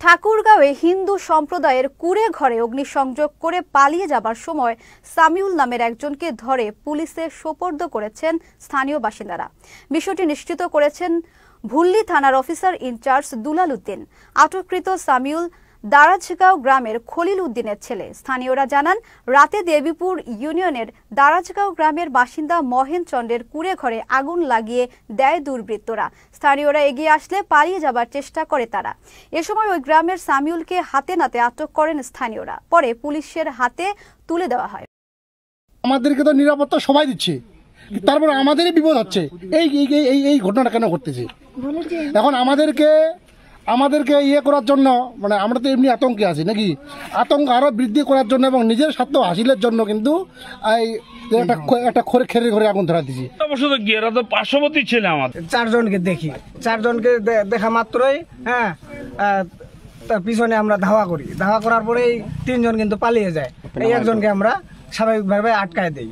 ঠাকুরগাঁওয়ে হিন্দু সম্প্রদায়ের কুড়ে ঘরে অগ্নিসংযোগ করে পালিয়ে যাবার সময় সামিউল নামের একজনকে ধরে পুলিশে সোপর্দ করেছেন স্থানীয় বাসিন্দারা। বিষয়টি নিশ্চিত করেছেন ভুল্লি থানার অফিসার ইনচার্জ দুলাল উদ্দিন। আটককৃত সামিউল দারাজগাঁও গ্রামের খলিল উদ্দিনের ছেলে। স্থানীয়রা জানান, রাতে দেবীপুর ইউনিয়নের দারাজগাঁও গ্রামের বাসিন্দা মহেন চন্দ্রের কুড়ে ঘরে আগুন লাগিয়ে দেয় দুর্বৃত্তরা। স্থানীয়রা এগিয়ে আসলে পালিয়ে যাবার চেষ্টা করে তারা। এ সময় ওই গ্রামের সামিউলকে হাতে নাতে আটক করেন স্থানীয়রা। পরে পুলিশের হাতে তুলে দেওয়া হয়। আমাদেরকে তো নিরাপত্তা সবাই দিচ্ছে, তারপর আমাদেরই বিপদ হচ্ছে। এই ঘটনাটা কেন ঘটতেছে? এখন আমাদেরকে ইয়ে করার জন্য, মানে আমরা তো এমনি আতঙ্কে আছি নাকি, আতঙ্ক আরো বৃদ্ধি করার জন্য এবং নিজের স্বার্থ হাসিলের জন্য কিন্তু একটা খেরে ঘরে আগুন ধরা দিয়েছি। এরা তো পার্শ্ববর্তী ছেলে আমাদের। চারজনকে দেখা মাত্রই তার পিছনে আমরা ধাওয়া করি। ধাওয়া করার পরেই তিনজন কিন্তু পালিয়ে যায়। এই একজনকে আমরা স্বাভাবিকভাবে আটকায় দেই।